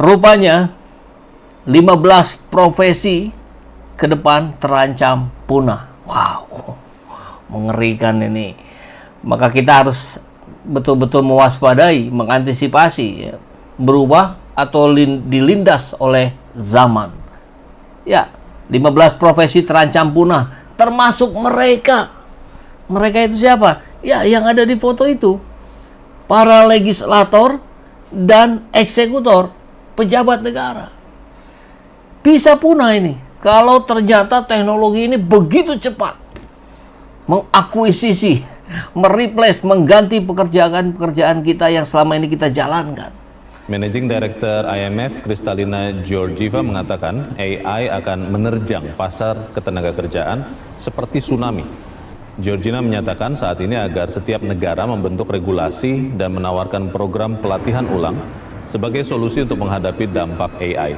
Rupanya 15 profesi ke depan terancam punah. Wow, mengerikan ini. Maka kita harus betul-betul mewaspadai, mengantisipasi, ya, berubah atau dilindas oleh zaman. Ya, 15 profesi terancam punah, termasuk mereka. Mereka itu siapa? Ya, yang ada di foto itu. Para legislator dan eksekutor, pejabat negara. Bisa punah ini kalau ternyata teknologi ini begitu cepat mengakuisisi, mereplace, mengganti pekerjaan-pekerjaan kita yang selama ini kita jalankan. Managing Director IMF Kristalina Georgieva mengatakan AI akan menerjang pasar ketenagakerjaan seperti tsunami. Georgina menyatakan saat ini agar setiap negara membentuk regulasi dan menawarkan program pelatihan ulang sebagai solusi untuk menghadapi dampak AI.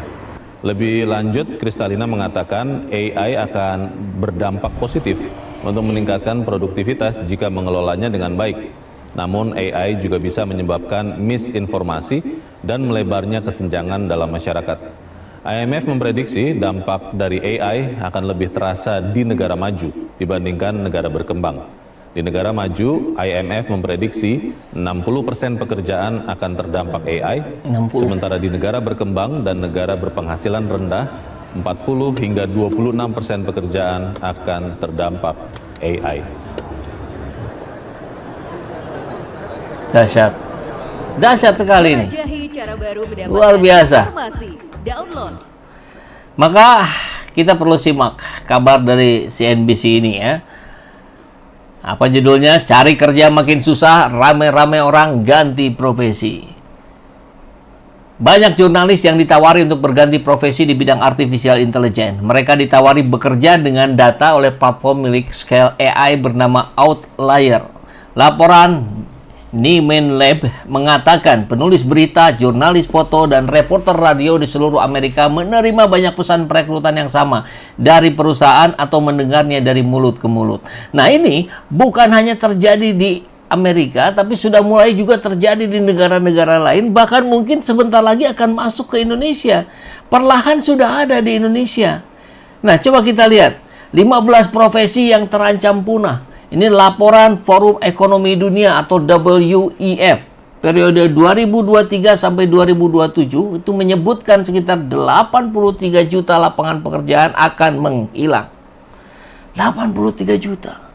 Lebih lanjut, Kristalina mengatakan AI akan berdampak positif untuk meningkatkan produktivitas jika mengelolanya dengan baik. Namun AI juga bisa menyebabkan misinformasi dan melebarnya kesenjangan dalam masyarakat. IMF memprediksi dampak dari AI akan lebih terasa di negara maju dibandingkan negara berkembang. Di negara maju, IMF memprediksi 60% pekerjaan akan terdampak AI, sementara di negara berkembang dan negara berpenghasilan rendah, 40 hingga 26% pekerjaan akan terdampak AI. Dahsyat. Dahsyat sekali ini. Luar biasa. Maka kita perlu simak kabar dari CNBC ini, ya. Apa judulnya? Cari kerja makin susah, rame-rame orang ganti profesi. Banyak jurnalis yang ditawari untuk berganti profesi di bidang artificial intelligence. Mereka ditawari bekerja dengan data oleh platform milik Scale AI bernama Outlier. Laporan Nieman Lab mengatakan penulis berita, jurnalis foto, dan reporter radio di seluruh Amerika menerima banyak pesan perekrutan yang sama dari perusahaan atau mendengarnya dari mulut ke mulut. Nah, ini bukan hanya terjadi di Amerika, tapi sudah mulai juga terjadi di negara-negara lain, bahkan mungkin sebentar lagi akan masuk ke Indonesia. Perlahan sudah ada di Indonesia. Nah, coba kita lihat 15 profesi yang terancam punah. Ini laporan Forum Ekonomi Dunia atau WEF periode 2023 sampai 2027 itu menyebutkan sekitar 83 juta lapangan pekerjaan akan menghilang. 83 juta.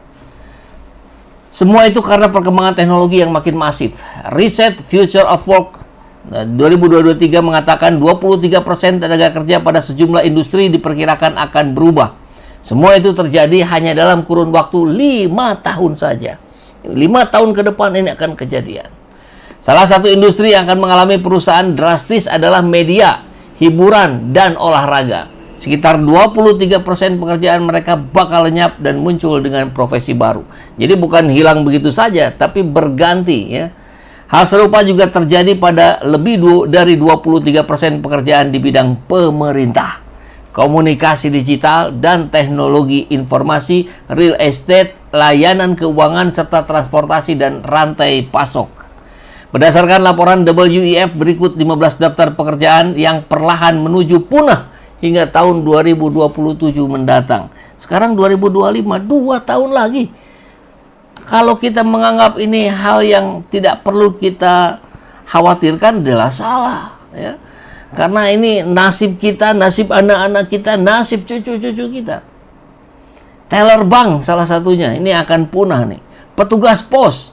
Semua itu karena perkembangan teknologi yang makin masif. Riset Future of Work 2023 mengatakan 23% tenaga kerja pada sejumlah industri diperkirakan akan berubah. Semua itu terjadi hanya dalam kurun waktu 5 tahun saja. 5 tahun ke depan ini akan kejadian. Salah satu industri yang akan mengalami perubahan drastis adalah media, hiburan, dan olahraga. Sekitar 23% pekerjaan mereka bakal lenyap dan muncul dengan profesi baru. Jadi bukan hilang begitu saja, tapi berganti, ya. Hal serupa juga terjadi pada lebih dari 23% pekerjaan di bidang pemerintah, komunikasi digital, dan teknologi informasi, real estate, layanan keuangan, serta transportasi dan rantai pasok. Berdasarkan laporan WEF, berikut 15 daftar pekerjaan yang perlahan menuju punah hingga tahun 2027 mendatang. Sekarang 2025, 2 tahun lagi. Kalau kita menganggap ini hal yang tidak perlu kita khawatirkan, adalah salah, ya. Karena ini nasib kita, nasib anak-anak kita, nasib cucu-cucu kita. Teller bank salah satunya, ini akan punah nih. Petugas pos,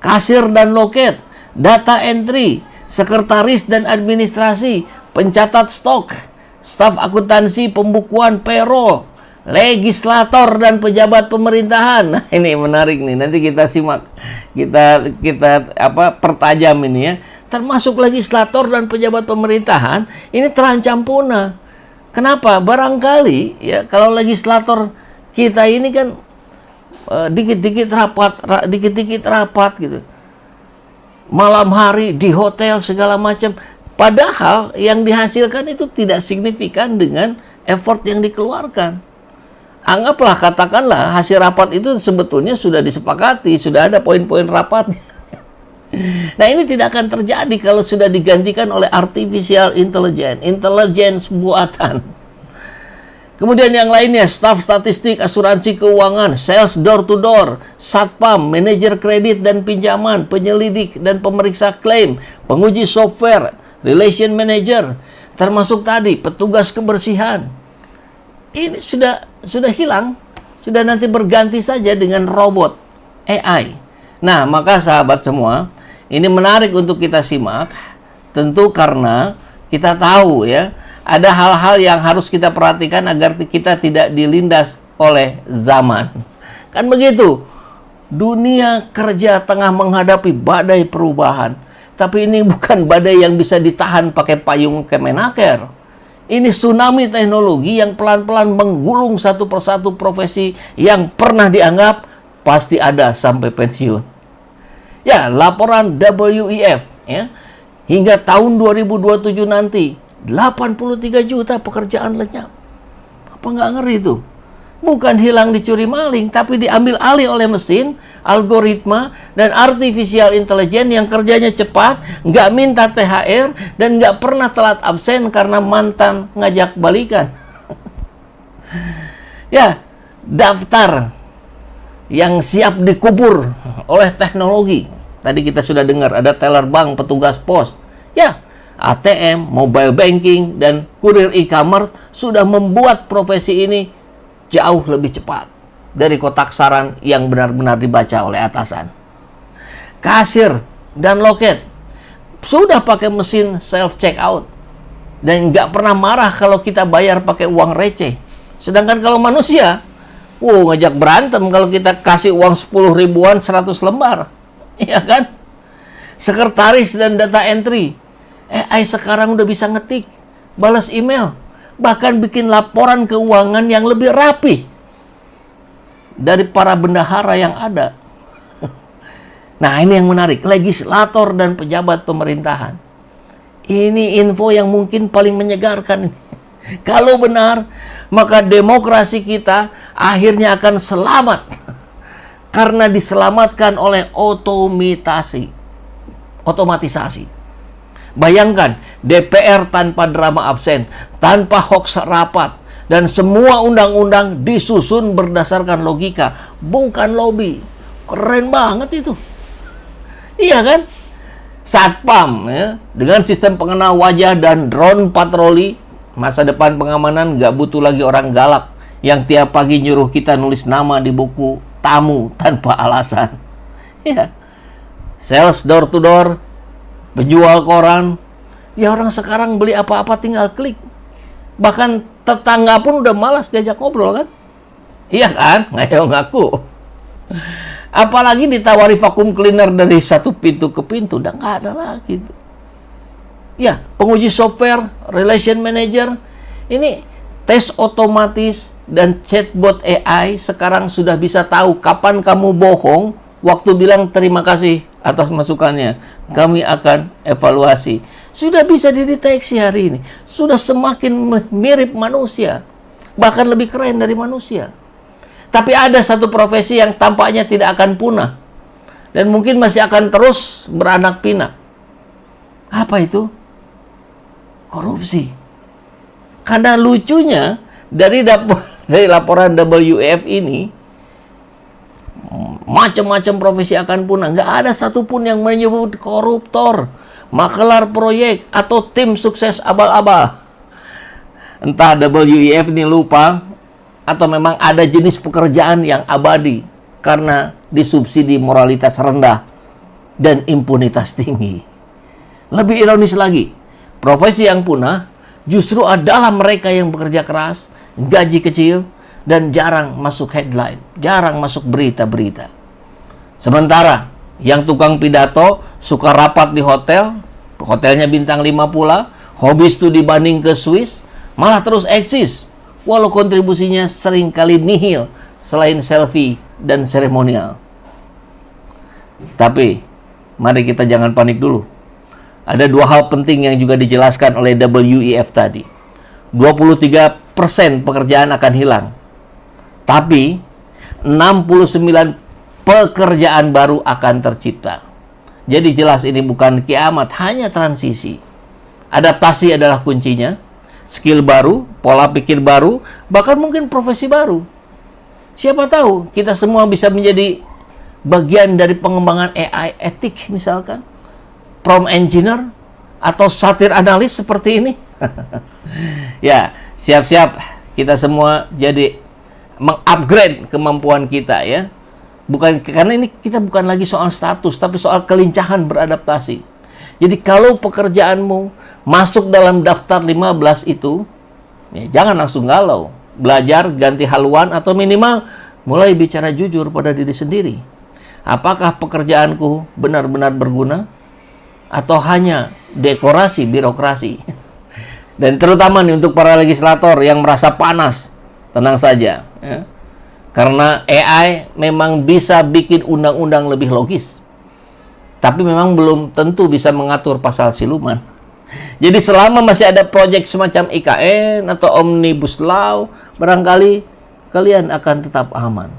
kasir dan loket, data entry, sekretaris dan administrasi, pencatat stok, staf akuntansi, pembukuan payroll, legislator dan pejabat pemerintahan. Nah, ini menarik nih. Nanti kita simak, kita pertajam ini, ya. Termasuk legislator dan pejabat pemerintahan ini terancam punah. Kenapa? Barangkali, ya, kalau legislator kita ini kan dikit-dikit rapat gitu. Malam hari di hotel segala macam. Padahal yang dihasilkan itu tidak signifikan dengan effort yang dikeluarkan. Anggaplah, katakanlah hasil rapat itu sebetulnya sudah disepakati, sudah ada poin-poin rapatnya. Nah, ini tidak akan terjadi kalau sudah digantikan oleh artificial intelligence buatan. Kemudian yang lainnya, staf statistik, asuransi keuangan, sales door to door, satpam, manajer kredit dan pinjaman, penyelidik dan pemeriksa klaim, penguji software, relation manager, termasuk tadi petugas kebersihan. Ini sudah hilang, sudah nanti berganti saja dengan robot AI. Nah, maka sahabat semua, ini menarik untuk kita simak, tentu karena kita tahu ya, ada hal-hal yang harus kita perhatikan agar kita tidak dilindas oleh zaman. Kan begitu. Dunia kerja tengah menghadapi badai perubahan. Tapi ini bukan badai yang bisa ditahan pakai payung Kemenaker. Ini tsunami teknologi yang pelan-pelan menggulung satu persatu profesi yang pernah dianggap pasti ada sampai pensiun. Ya, laporan WEF ya, hingga tahun 2027 nanti 83 juta pekerjaan lenyap. Apa nggak ngeri itu? Bukan hilang dicuri maling, tapi diambil alih oleh mesin, algoritma, dan artificial intelligence yang kerjanya cepat, nggak minta THR, dan nggak pernah telat absen karena mantan ngajak balikan. Ya, daftar yang siap dikubur oleh teknologi. Tadi kita sudah dengar ada teller bank, petugas pos. Ya, ATM, mobile banking, dan kurir e-commerce sudah membuat profesi ini jauh lebih cepat dari kotak saran yang benar-benar dibaca oleh atasan. Kasir dan loket sudah pakai mesin self-checkout dan nggak pernah marah kalau kita bayar pakai uang receh. Sedangkan kalau manusia, ngajak berantem kalau kita kasih uang 10 ribuan 100 lembar. Iya kan? Sekretaris dan data entry, AI sekarang udah bisa ngetik, balas email, bahkan bikin laporan keuangan yang lebih rapi dari para bendahara yang ada. Nah, ini yang menarik, legislator dan pejabat pemerintahan. Ini info yang mungkin paling menyegarkan. Kalau benar, maka demokrasi kita akhirnya akan selamat karena diselamatkan oleh otomatisasi. Bayangkan, DPR tanpa drama absen, tanpa hoax rapat, dan semua undang-undang disusun berdasarkan logika, bukan lobby. Keren banget itu. Iya kan? Satpam, ya, dengan sistem pengenal wajah dan drone patroli, masa depan pengamanan nggak butuh lagi orang galak yang tiap pagi nyuruh kita nulis nama di buku tamu tanpa alasan. Ya. Sales door to door, penjual koran, ya orang sekarang beli apa-apa tinggal klik. Bahkan tetangga pun udah malas diajak ngobrol kan? Iya kan? Ayo ngaku. Apalagi ditawari vacuum cleaner dari satu pintu ke pintu, udah nggak ada lagi. Ya, penguji software, relation manager, ini tes otomatis dan chatbot AI sekarang sudah bisa tahu kapan kamu bohong waktu bilang terima kasih atas masukannya. Kami akan evaluasi. Sudah bisa dideteksi hari ini. Sudah semakin mirip manusia. Bahkan lebih keren dari manusia. Tapi ada satu profesi yang tampaknya tidak akan punah. Dan mungkin masih akan terus beranak pinak. Apa itu? Korupsi. Karena lucunya dari laporan WEF ini, macam-macam profesi akan punah. Nggak ada satupun yang menyebut koruptor, makelar proyek, atau tim sukses abal-abal. Entah WEF ini lupa, atau memang ada jenis pekerjaan yang abadi karena disubsidi moralitas rendah dan impunitas tinggi. Lebih ironis lagi, profesi yang punah justru adalah mereka yang bekerja keras, gaji kecil, dan jarang masuk headline, jarang masuk berita-berita. Sementara yang tukang pidato, suka rapat di hotel, hotelnya bintang 5 pula, hobi studi banding ke Swiss, malah terus eksis, walau kontribusinya seringkali nihil selain selfie dan seremonial. Tapi, mari kita jangan panik dulu. Ada dua hal penting yang juga dijelaskan oleh WEF tadi. 23% pekerjaan akan hilang. Tapi 69 pekerjaan baru akan tercipta. Jadi jelas ini bukan kiamat, hanya transisi. Adaptasi adalah kuncinya. Skill baru, pola pikir baru, bahkan mungkin profesi baru. Siapa tahu kita semua bisa menjadi bagian dari pengembangan AI etik misalkan. Prompt engineer atau satir analis seperti ini. Ya, siap-siap kita semua jadi mengupgrade kemampuan kita ya. Bukan karena ini kita bukan lagi soal status, tapi soal kelincahan beradaptasi. Jadi kalau pekerjaanmu masuk dalam daftar 15 itu, ya jangan langsung galau. Belajar, ganti haluan, atau minimal mulai bicara jujur pada diri sendiri. Apakah pekerjaanku benar-benar berguna? Atau hanya dekorasi birokrasi? Dan terutama nih untuk para legislator yang merasa panas, tenang saja. Ya. Karena AI memang bisa bikin undang-undang lebih logis. Tapi memang belum tentu bisa mengatur pasal siluman. Jadi selama masih ada proyek semacam IKN atau Omnibus Law, barangkali kalian akan tetap aman.